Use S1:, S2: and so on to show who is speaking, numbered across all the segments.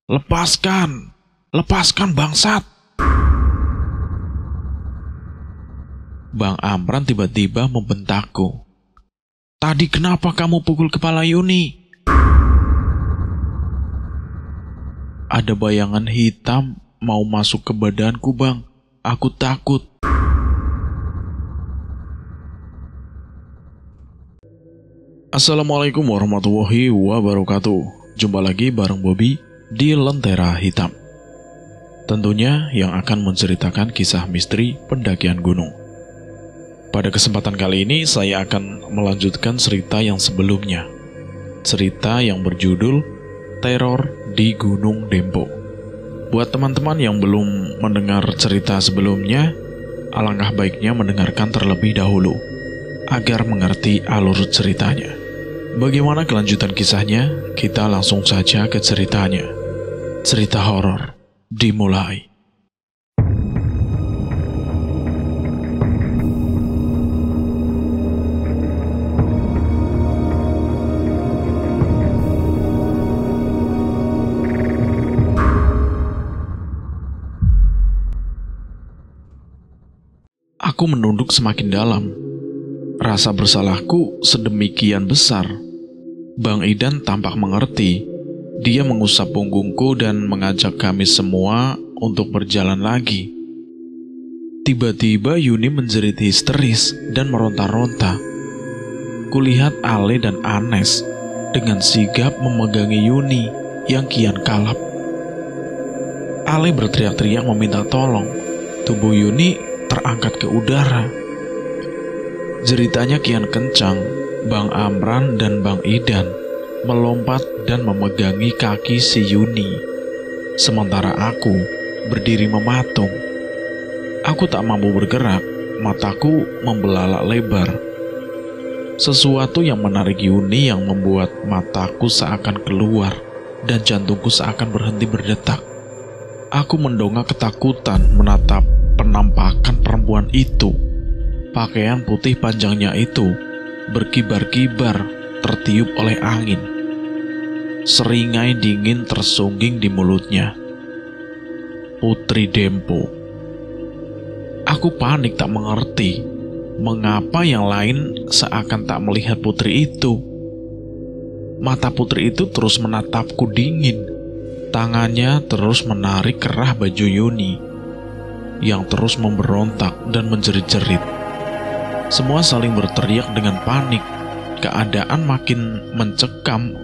S1: Lepaskan! Lepaskan bangsat! Bang Amran tiba-tiba membentakku. Tadi kenapa kamu pukul kepala Yuni? Ada bayangan hitam mau masuk ke badanku, Bang. Aku takut. Assalamualaikum warahmatullahi wabarakatuh. Jumpa lagi bareng Bobby di Lentera Hitam. Tentunya yang akan menceritakan kisah misteri pendakian gunung. Pada kesempatan kali ini saya akan melanjutkan cerita yang sebelumnya. Cerita yang berjudul Teror di Gunung Dempo. Buat teman-teman yang belum mendengar cerita sebelumnya, alangkah baiknya mendengarkan terlebih dahulu agar mengerti alur ceritanya. Bagaimana kelanjutan kisahnya? Kita langsung saja ke ceritanya. Cerita horor dimulai. Aku menunduk semakin dalam. Rasa bersalahku sedemikian besar. Bang Idan tampak mengerti. Dia mengusap punggungku dan mengajak kami semua untuk berjalan lagi. Tiba-tiba Yuni menjerit histeris dan meronta-ronta. Kulihat Ale dan Anes dengan sigap memegangi Yuni yang kian kalap. Ale berteriak-teriak meminta tolong. Tubuh Yuni terangkat ke udara. Jeritanya kian kencang. Bang Amran dan Bang Idan melompat dan memegangi kaki si Yuni. Sementara aku berdiri mematung. Aku tak mampu bergerak, mataku membelalak lebar. Sesuatu yang menarik Yuni yang membuat mataku seakan keluar dan jantungku seakan berhenti berdetak. Aku mendongak ketakutan menatap penampakan perempuan itu. Pakaian putih panjangnya itu berkibar-kibar tertiup oleh angin. Seringai dingin tersungging di mulutnya. Putri Dempo. Aku panik tak mengerti mengapa yang lain seakan tak melihat putri itu. Mata putri itu terus menatapku dingin. Tangannya terus menarik kerah baju Yuni yang terus memberontak dan menjerit-jerit. Semua saling berteriak dengan panik. Keadaan makin mencekam.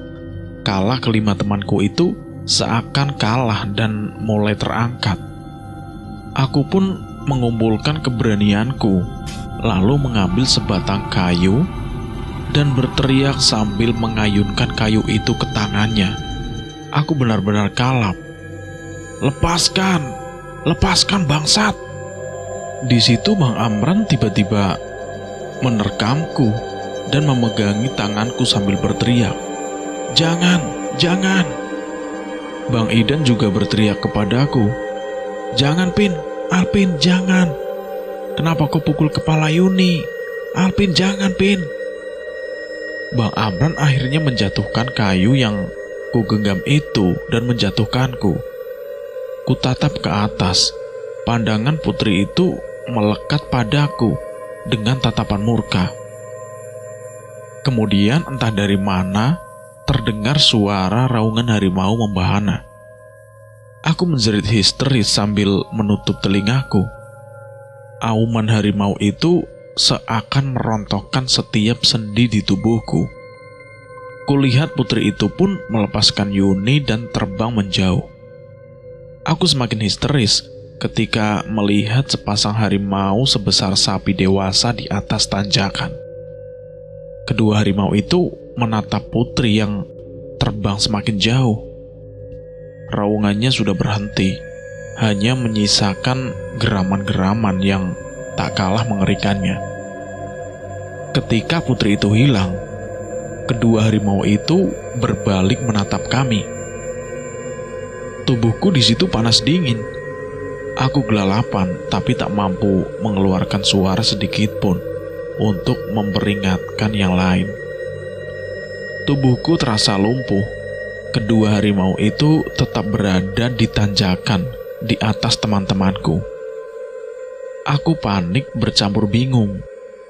S1: Kala kelima temanku itu seakan kalah dan mulai terangkat. Aku pun mengumpulkan keberanianku, lalu mengambil sebatang kayu dan berteriak sambil mengayunkan kayu itu ke tangannya. Aku benar-benar kalap. Lepaskan! Lepaskan bangsat! Di situ Bang Amran tiba-tiba menerkamku dan memegangi tanganku sambil berteriak, "Jangan, jangan!" Bang Idan juga berteriak kepadaku, "Jangan Pin, Alpin, jangan! Kenapa kau pukul kepala Yuni? Alpin, jangan Pin!" Bang Amran akhirnya menjatuhkan kayu yang ku genggam itu dan menjatuhkanku. Ku tatap ke atas. Pandangan putri itu melekat padaku dengan tatapan murka. Kemudian entah dari mana terdengar suara raungan harimau membahana. Aku menjerit histeris sambil menutup telingaku. Auman harimau itu seakan merontokkan setiap sendi di tubuhku. Kulihat putri itu pun melepaskan Yuni dan terbang menjauh. Aku semakin histeris ketika melihat sepasang harimau sebesar sapi dewasa di atas tanjakan. Kedua harimau itu menatap putri yang terbang semakin jauh. Raungannya sudah berhenti, hanya menyisakan geraman-geraman yang tak kalah mengerikannya. Ketika putri itu hilang, kedua harimau itu berbalik menatap kami. Tubuhku di situ panas dingin. Aku gelalapan, tapi tak mampu mengeluarkan suara sedikit pun untuk memperingatkan yang lain. Tubuhku terasa lumpuh. kedua harimau itu tetap berada di tanjakan di atas teman-temanku. Aku panik bercampur bingung.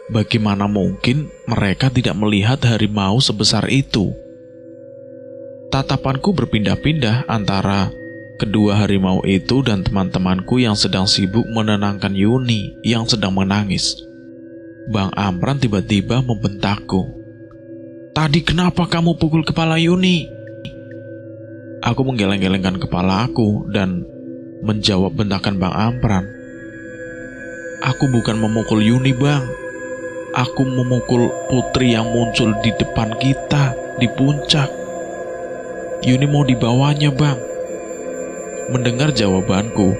S1: Bagaimana mungkin mereka tidak melihat harimau sebesar itu? Tatapanku berpindah-pindah antara kedua harimau itu dan teman-temanku yang sedang sibuk menenangkan Yuni yang sedang menangis. Bang Amran tiba-tiba membentakku. "Tadi kenapa kamu pukul kepala Yuni?" Aku menggeleng-gelengkan kepala aku dan menjawab bentakan Bang Amran. "Aku bukan memukul Yuni, Bang. Aku memukul putri yang muncul di depan kita, di puncak. Yuni mau dibawanya, Bang." Mendengar jawabanku,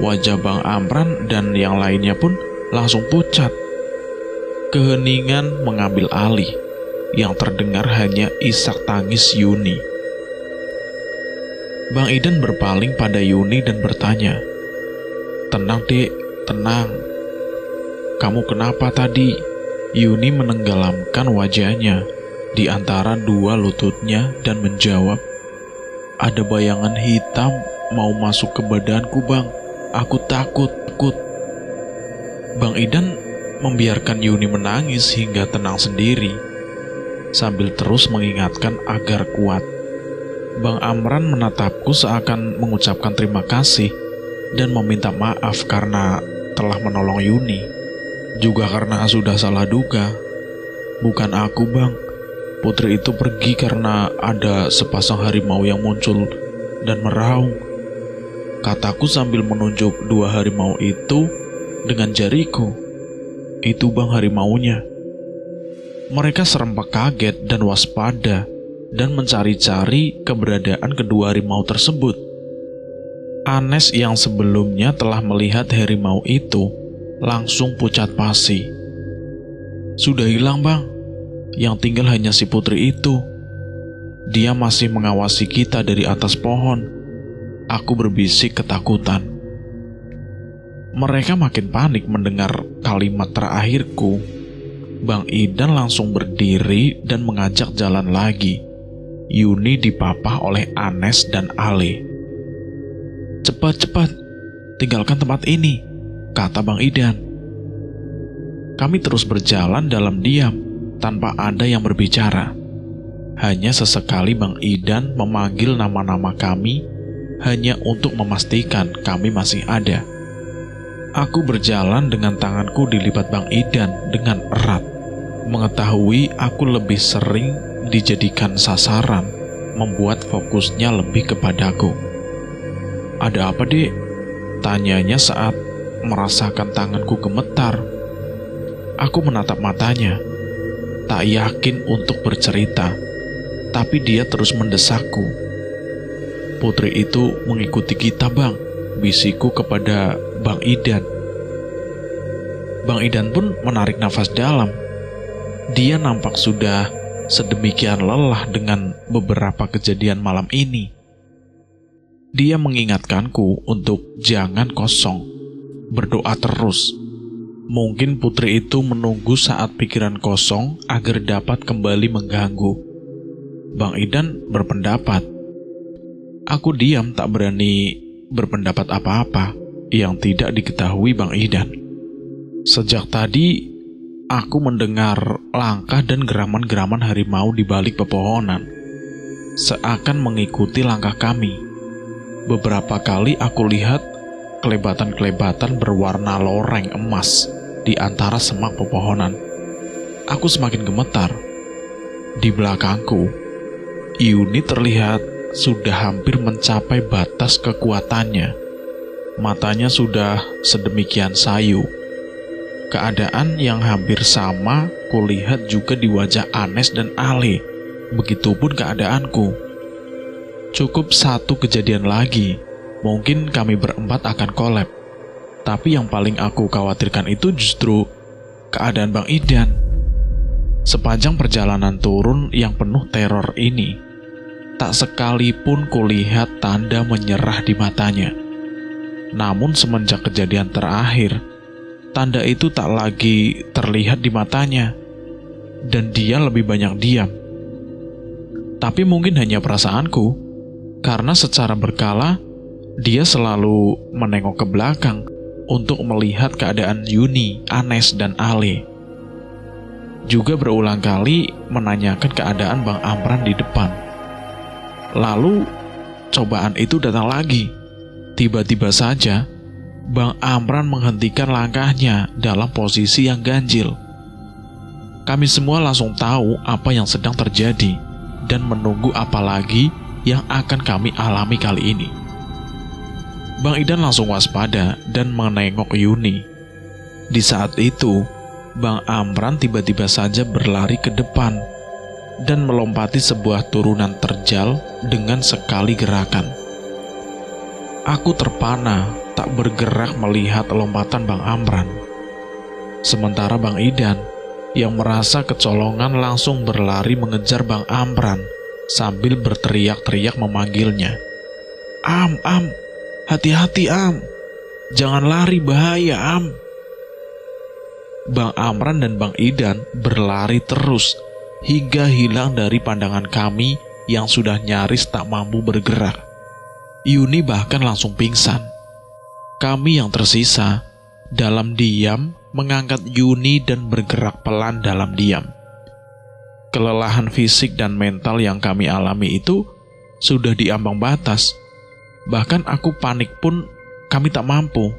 S1: wajah Bang Amran dan yang lainnya pun langsung pucat. Keheningan mengambil alih, yang terdengar hanya isak tangis Yuni. Bang Idan berpaling pada Yuni dan bertanya, "Tenang, Dek, tenang. Kamu kenapa tadi?" Yuni menenggelamkan wajahnya di antara dua lututnya dan menjawab, "Ada bayangan hitam mau masuk ke badanku, Bang. Aku takut." Bang Idan membiarkan Yuni menangis hingga tenang sendiri, sambil terus mengingatkan agar kuat. Bang Amran menatapku seakan mengucapkan terima kasih dan meminta maaf karena telah menolong Yuni. Juga karena sudah salah duga. "Bukan aku, Bang. Putri itu pergi karena ada sepasang harimau yang muncul dan meraung," kataku sambil menunjuk dua harimau itu dengan jariku. "Itu, Bang, harimaunya." Mereka serempak kaget dan waspada dan mencari-cari keberadaan kedua harimau tersebut. Anes yang sebelumnya telah melihat harimau itu langsung pucat pasi. "Sudah hilang, Bang. Yang tinggal hanya si putri itu. Dia masih mengawasi kita dari atas pohon," aku berbisik ketakutan. Mereka makin panik mendengar kalimat terakhirku. Bang Idan langsung berdiri dan mengajak jalan lagi. Yuni dipapah oleh Anes dan Ale. "Cepat, tinggalkan tempat ini," kata Bang Idan. Kami terus berjalan dalam diam, tanpa ada yang berbicara. Hanya sesekali Bang Idan memanggil nama-nama kami, hanya untuk memastikan kami masih ada. Aku berjalan dengan tanganku dilipat Bang Idan dengan erat. Mengetahui aku lebih sering dijadikan sasaran, membuat fokusnya lebih kepadaku. "Ada apa, Dek?" tanyanya saat merasakan tanganku gemetar. Aku menatap matanya, tak yakin untuk bercerita, tapi dia terus mendesakku. "Putri itu mengikuti kita, Bang," bisikku kepada Bang Idan. Bang Idan pun menarik nafas dalam. Dia nampak sudah sedemikian lelah dengan beberapa kejadian malam ini. Dia mengingatkanku untuk jangan kosong, berdoa terus. Mungkin putri itu menunggu saat pikiran kosong agar dapat kembali mengganggu. Bang Idan berpendapat. Aku diam, tak berani berpendapat apa-apa yang tidak diketahui Bang Idan. Sejak tadi, aku mendengar langkah dan geraman-geraman harimau di balik pepohonan, seakan mengikuti langkah kami. Beberapa kali aku lihat kelebatan-kelebatan berwarna loreng emas di antara semak pepohonan. Aku semakin gemetar. Di belakangku, Yuni terlihat sudah hampir mencapai batas kekuatannya. Matanya sudah sedemikian sayu. Keadaan yang hampir sama kulihat juga di wajah Anes dan Ale. Begitupun keadaanku. Cukup satu kejadian lagi, mungkin kami berempat akan kolab. Tapi yang paling aku khawatirkan itu justru keadaan Bang Idan. Sepanjang perjalanan turun yang penuh teror ini, tak sekalipun kulihat tanda menyerah di matanya. Namun semenjak kejadian terakhir, tanda itu tak lagi terlihat di matanya, dan dia lebih banyak diam. Tapi mungkin hanya perasaanku, karena secara berkala dia selalu menengok ke belakang untuk melihat keadaan Yuni, Anes, dan Ale. Juga berulang kali menanyakan keadaan Bang Amran di depan. Lalu cobaan itu datang lagi. Tiba-tiba saja Bang Amran menghentikan langkahnya dalam posisi yang ganjil. Kami semua langsung tahu apa yang sedang terjadi dan menunggu apa lagi yang akan kami alami kali ini. Bang Idan langsung waspada dan menengok Yuni. Di saat itu, Bang Amran tiba-tiba saja berlari ke depan dan melompati sebuah turunan terjal dengan sekali gerakan. Aku terpana, tak bergerak melihat lompatan Bang Amran. Sementara Bang Idan yang merasa kecolongan langsung berlari mengejar Bang Amran sambil berteriak-teriak memanggilnya. Am, hati-hati Am, jangan lari, bahaya Am. Bang Amran dan Bang Idan berlari terus hingga hilang dari pandangan kami yang sudah nyaris tak mampu bergerak. Yuni bahkan langsung pingsan. Kami yang tersisa dalam diam mengangkat Yuni dan bergerak pelan dalam diam. Kelelahan fisik dan mental yang kami alami itu sudah di ambang batas. Bahkan aku panik pun kami tak mampu.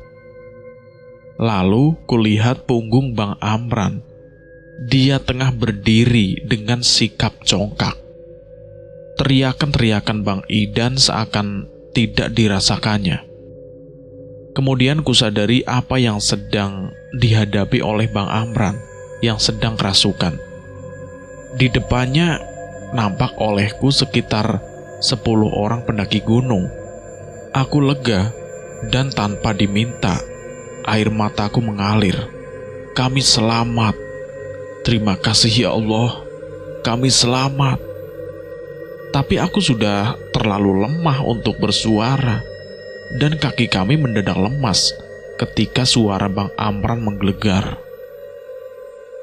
S1: Lalu kulihat punggung Bang Amran. Dia tengah berdiri dengan sikap congkak. Teriakan-teriakan Bang Idan seakan tidak dirasakannya. Kemudian kusadari apa yang sedang dihadapi oleh Bang Amran yang sedang kerasukan. Di depannya nampak olehku sekitar 10 orang pendaki gunung. Aku lega dan tanpa diminta, air mataku mengalir. Kami selamat. Terima kasih ya Allah, kami selamat. Tapi aku sudah terlalu lemah untuk bersuara, dan kaki kami mendadak lemas ketika suara Bang Amran menggelegar.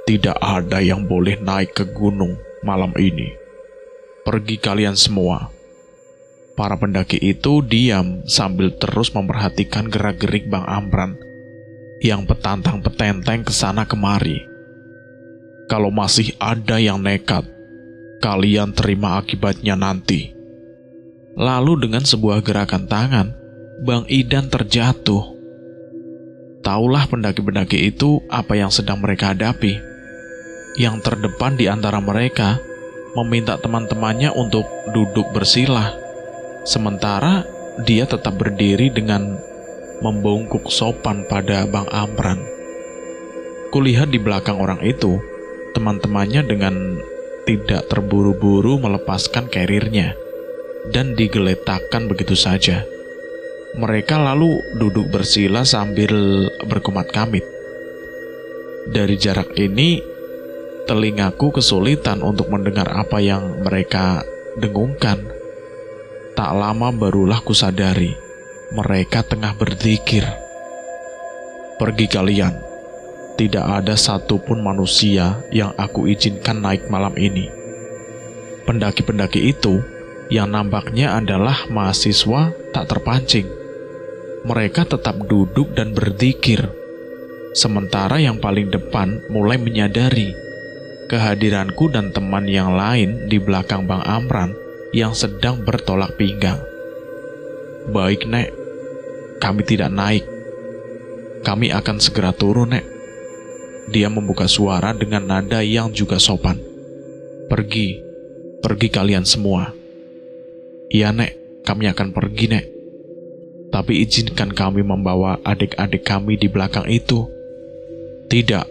S1: Tidak ada yang boleh naik ke gunung malam ini. Pergi kalian semua. Para pendaki itu diam sambil terus memperhatikan gerak-gerik Bang Amran yang petantang petenteng ke sana kemari. Kalau masih ada yang nekat, kalian terima akibatnya nanti. Lalu dengan sebuah gerakan tangan, Bang Idan terjatuh. Taulah pendaki-pendaki itu apa yang sedang mereka hadapi. Yang terdepan di antara mereka meminta teman-temannya untuk duduk bersila. Sementara dia tetap berdiri dengan membungkuk sopan pada Bang Amran. Kulihat di belakang orang itu, teman-temannya dengan tidak terburu-buru melepaskan karirnya dan digeletakkan begitu saja. Mereka lalu duduk bersila sambil berkumat kamit. Dari jarak ini, telingaku kesulitan untuk mendengar apa yang mereka dengungkan. Tak lama barulah kusadari, mereka tengah berzikir. Pergi kalian, tidak ada satupun manusia yang aku izinkan naik malam ini. Pendaki-pendaki itu yang nampaknya adalah mahasiswa tak terpancing. Mereka tetap duduk dan berzikir. Sementara yang paling depan mulai menyadari kehadiranku dan teman yang lain di belakang Bang Amran yang sedang bertolak pinggang. Baik, Nek. Kami tidak naik. Kami akan segera turun, Nek. Dia membuka suara dengan nada yang juga sopan. Pergi kalian semua. Iya, Nek, kami akan pergi, Nek. Tapi izinkan kami membawa adik-adik kami di belakang itu. Tidak,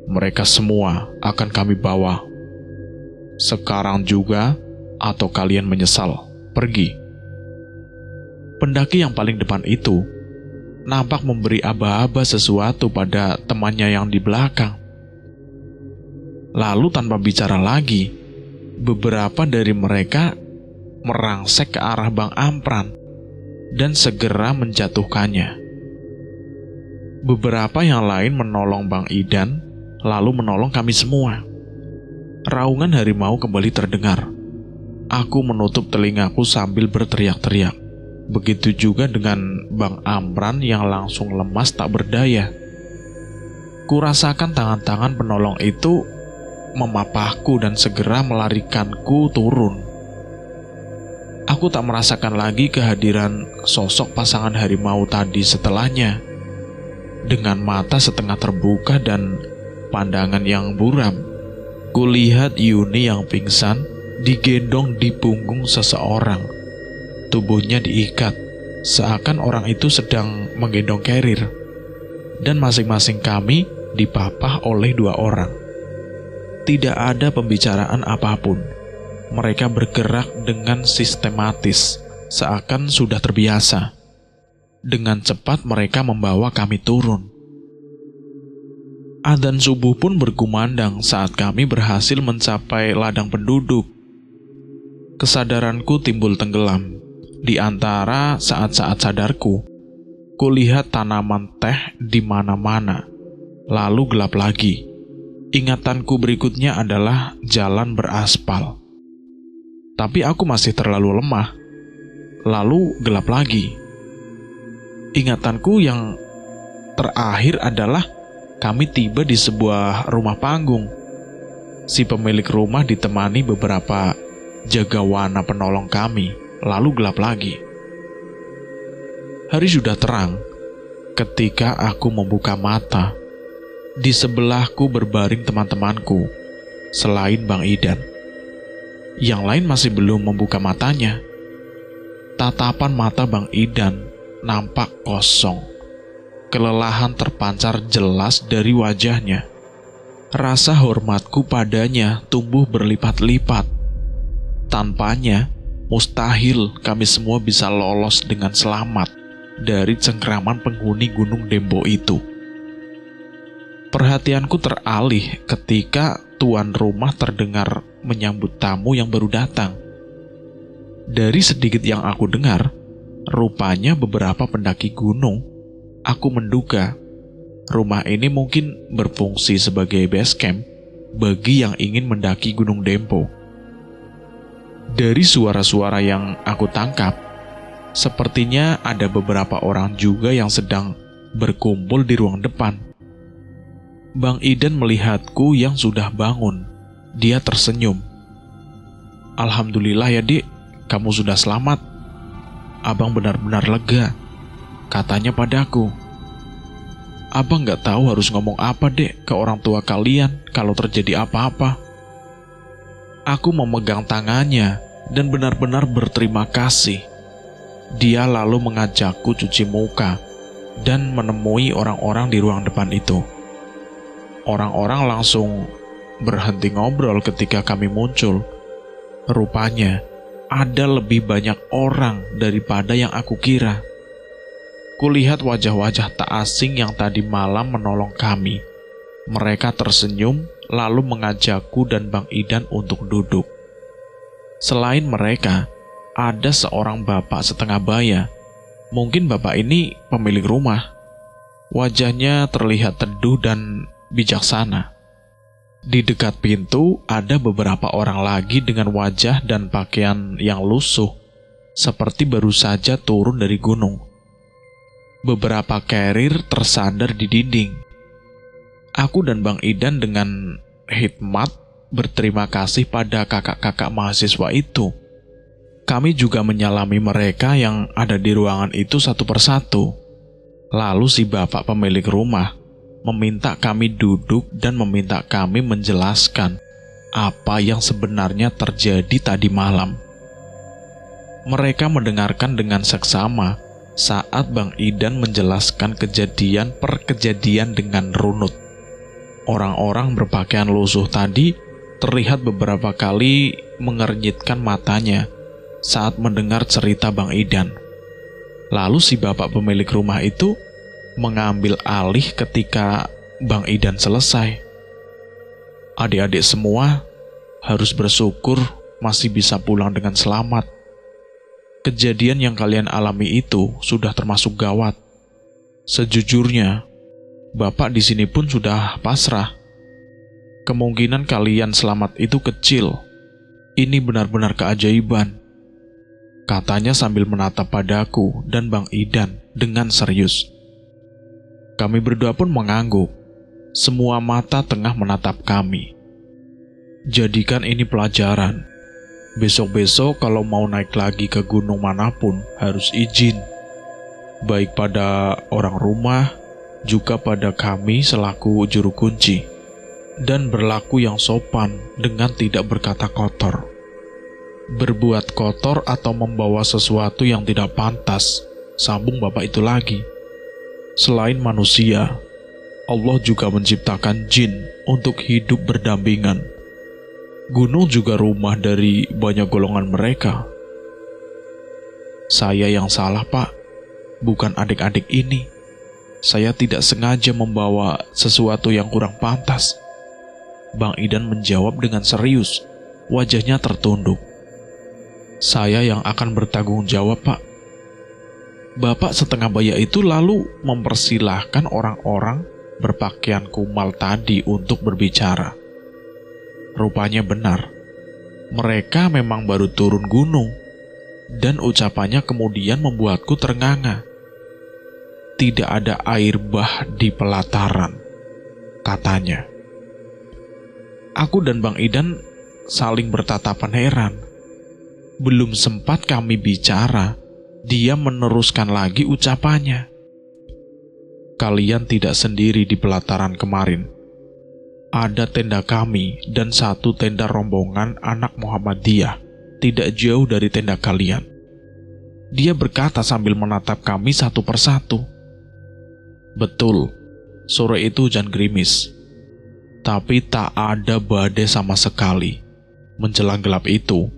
S1: mereka semua akan kami bawa. Sekarang juga, atau kalian menyesal. Pergi. Pendaki yang paling depan itu nampak memberi aba-aba sesuatu pada temannya yang di belakang. Lalu tanpa bicara lagi, beberapa dari mereka merangsek ke arah Bang Amran dan segera menjatuhkannya. Beberapa yang lain menolong Bang Idan, lalu menolong kami semua. Raungan harimau kembali terdengar. Aku menutup telingaku sambil berteriak-teriak. Begitu juga dengan Bang Amran yang langsung lemas tak berdaya. Kurasakan tangan-tangan penolong itu memapahku dan segera melarikanku turun. Aku tak merasakan lagi kehadiran sosok pasangan harimau tadi setelahnya. Dengan mata setengah terbuka dan pandangan yang buram, kulihat Yuni yang pingsan digendong di punggung seseorang. Tubuhnya diikat, seakan orang itu sedang menggendong carrier. Dan masing-masing kami dipapah oleh 2 orang. Tidak ada pembicaraan apapun. Mereka bergerak dengan sistematis, seakan sudah terbiasa. Dengan cepat mereka membawa kami turun. Adzan subuh pun berkumandang saat kami berhasil mencapai ladang penduduk. Kesadaranku timbul tenggelam. Di antara saat-saat sadarku, kulihat tanaman teh di mana-mana, lalu gelap lagi. Ingatanku berikutnya adalah jalan beraspal. Tapi aku masih terlalu lemah, lalu gelap lagi. Ingatanku yang terakhir adalah kami tiba di sebuah rumah panggung. Si pemilik rumah ditemani beberapa jagawana penolong kami. Lalu gelap lagi. Hari sudah terang ketika aku membuka mata. Di sebelahku berbaring teman-temanku, selain Bang Idan. Yang lain masih belum membuka matanya. Tatapan mata Bang Idan nampak kosong. Kelelahan terpancar jelas dari wajahnya. Rasa hormatku padanya tumbuh berlipat-lipat. Tanpanya, mustahil kami semua bisa lolos dengan selamat dari cengkraman penghuni Gunung Dembo itu. Perhatianku teralih ketika tuan rumah terdengar menyambut tamu yang baru datang. Dari sedikit yang aku dengar, rupanya beberapa pendaki gunung. Aku menduga rumah ini mungkin berfungsi sebagai base camp bagi yang ingin mendaki Gunung Dembo. Dari suara-suara yang aku tangkap, sepertinya ada beberapa orang juga yang sedang berkumpul di ruang depan. Bang Idan melihatku yang sudah bangun. Dia tersenyum. "Alhamdulillah ya, Dik, kamu sudah selamat. Abang benar-benar lega," katanya padaku. "Abang gak tahu harus ngomong apa, Dek, ke orang tua kalian kalau terjadi apa-apa." Aku memegang tangannya dan benar-benar berterima kasih. Dia lalu mengajakku cuci muka dan menemui orang-orang di ruang depan itu. Orang-orang langsung berhenti ngobrol ketika kami muncul. Rupanya ada lebih banyak orang daripada yang aku kira. Kulihat wajah-wajah tak asing yang tadi malam menolong kami. Mereka tersenyum lalu mengajakku dan Bang Idan untuk duduk. Selain mereka, ada seorang bapak setengah baya. Mungkin bapak ini pemilik rumah. Wajahnya terlihat teduh dan bijaksana. Di dekat pintu ada beberapa orang lagi dengan wajah dan pakaian yang lusuh, seperti baru saja turun dari gunung. Beberapa carrier tersandar di dinding. Aku dan Bang Idan dengan hikmat berterima kasih pada kakak-kakak mahasiswa itu. Kami juga menyalami mereka yang ada di ruangan itu satu persatu. Lalu si bapak pemilik rumah meminta kami duduk dan meminta kami menjelaskan apa yang sebenarnya terjadi tadi malam. Mereka mendengarkan dengan seksama saat Bang Idan menjelaskan kejadian per kejadian dengan runut. Orang-orang berpakaian lusuh tadi terlihat beberapa kali mengernyitkan matanya saat mendengar cerita Bang Idan. Lalu si bapak pemilik rumah itu mengambil alih ketika Bang Idan selesai. "Adik-adik semua harus bersyukur masih bisa pulang dengan selamat. Kejadian yang kalian alami itu sudah termasuk gawat. Sejujurnya, Bapak di sini pun sudah pasrah. Kemungkinan kalian selamat itu kecil. Ini benar-benar keajaiban, katanya sambil menatap padaku dan Bang Idan dengan serius. Kami berdua pun mengangguk. Semua mata tengah menatap kami. Jadikan ini pelajaran. Besok-besok kalau mau naik lagi ke gunung manapun harus izin. Baik pada orang rumah, juga pada kami selaku juru kunci. Dan berlaku yang sopan dengan tidak berkata kotor. Berbuat kotor atau membawa sesuatu yang tidak pantas, sambung bapak itu lagi. Selain manusia, Allah juga menciptakan jin untuk hidup berdampingan. Gunung juga rumah dari banyak golongan mereka. Saya yang salah, Pak. Bukan adik-adik ini. Saya tidak sengaja membawa sesuatu yang kurang pantas. Bang Idan menjawab dengan serius, wajahnya tertunduk. Saya yang akan bertanggung jawab, Pak. Bapak setengah baya itu lalu mempersilahkan orang-orang berpakaian kumal tadi untuk berbicara. Rupanya benar, mereka memang baru turun gunung, dan ucapannya kemudian membuatku ternganga. Tidak ada air bah di pelataran, katanya. Aku dan Bang Idan saling bertatapan heran. Belum sempat kami bicara, dia meneruskan lagi ucapannya. Kalian tidak sendiri di pelataran kemarin. Ada tenda kami dan satu tenda rombongan anak Muhammadiyah, tidak jauh dari tenda kalian. Dia berkata sambil menatap kami satu persatu. Betul, sore itu hujan gerimis. Tapi tak ada badai sama sekali. Menjelang gelap itu,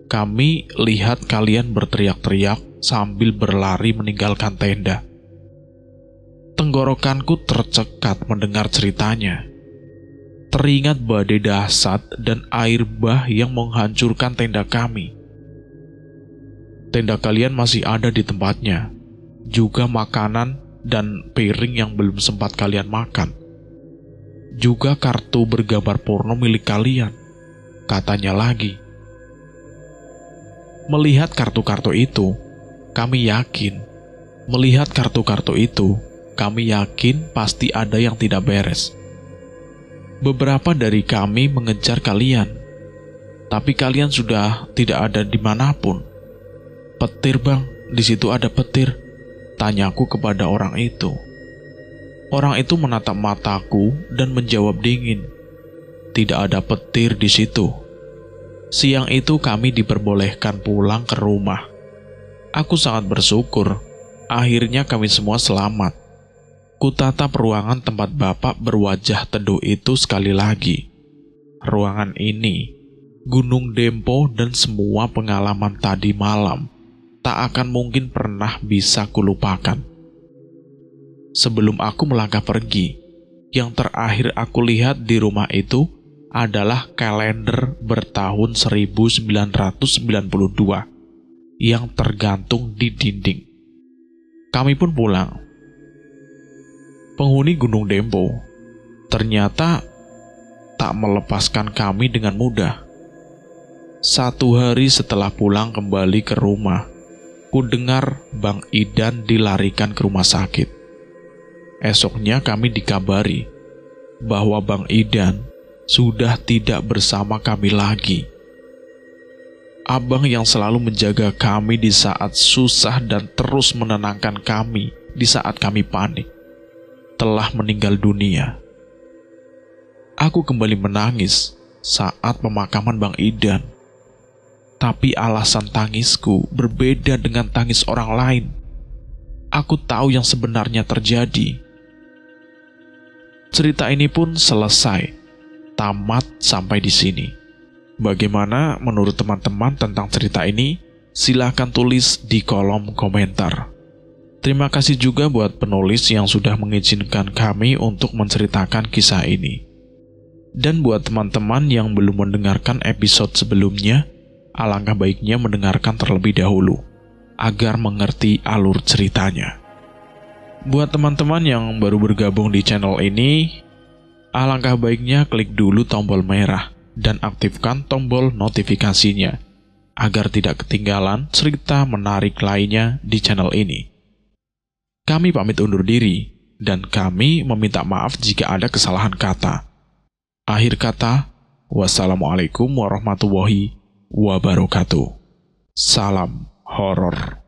S1: kami lihat kalian berteriak-teriak sambil berlari meninggalkan tenda. Tenggorokanku tercekat mendengar ceritanya. Teringat badai dahsyat dan air bah yang menghancurkan tenda kami. Tenda kalian masih ada di tempatnya, juga makanan dan piring yang belum sempat kalian makan. Juga kartu bergambar porno milik kalian, katanya lagi. Melihat kartu-kartu itu, kami yakin pasti ada yang tidak beres. Beberapa dari kami mengejar kalian, tapi kalian sudah tidak ada dimanapun. Petir, Bang, di situ ada petir, tanyaku kepada orang itu. Orang itu menatap mataku dan menjawab dingin, tidak ada petir di situ. Siang itu kami diperbolehkan pulang ke rumah. Aku sangat bersyukur, akhirnya kami semua selamat. Kutatap ruangan tempat Bapak berwajah teduh itu sekali lagi. Ruangan ini, Gunung Dempo dan semua pengalaman tadi malam tak akan mungkin pernah bisa kulupakan. Sebelum aku melangkah pergi, yang terakhir aku lihat di rumah itu adalah kalender bertahun 1992 yang tergantung di dinding. Kami pun pulang. Penghuni Gunung Dempo ternyata tak melepaskan kami dengan mudah. 1 hari setelah pulang kembali ke rumah, ku dengar Bang Idan dilarikan ke rumah sakit. Esoknya kami dikabari bahwa Bang Idan sudah tidak bersama kami lagi. Abang yang selalu menjaga kami di saat susah dan terus menenangkan kami di saat kami panik, telah meninggal dunia. Aku kembali menangis saat pemakaman Bang Idan. Tapi alasan tangisku berbeda dengan tangis orang lain. Aku tahu yang sebenarnya terjadi. Cerita ini pun selesai, tamat sampai di sini. Bagaimana menurut teman-teman tentang cerita ini? Silahkan tulis di kolom komentar. Terima kasih juga buat penulis yang sudah mengizinkan kami untuk menceritakan kisah ini. Dan buat teman-teman yang belum mendengarkan episode sebelumnya, alangkah baiknya mendengarkan terlebih dahulu, agar mengerti alur ceritanya. Buat teman-teman yang baru bergabung di channel ini, alangkah baiknya klik dulu tombol merah dan aktifkan tombol notifikasinya agar tidak ketinggalan cerita menarik lainnya di channel ini. Kami pamit undur diri, dan kami meminta maaf jika ada kesalahan kata. Akhir kata, wassalamualaikum warahmatullahi wabarakatuh. Salam horor.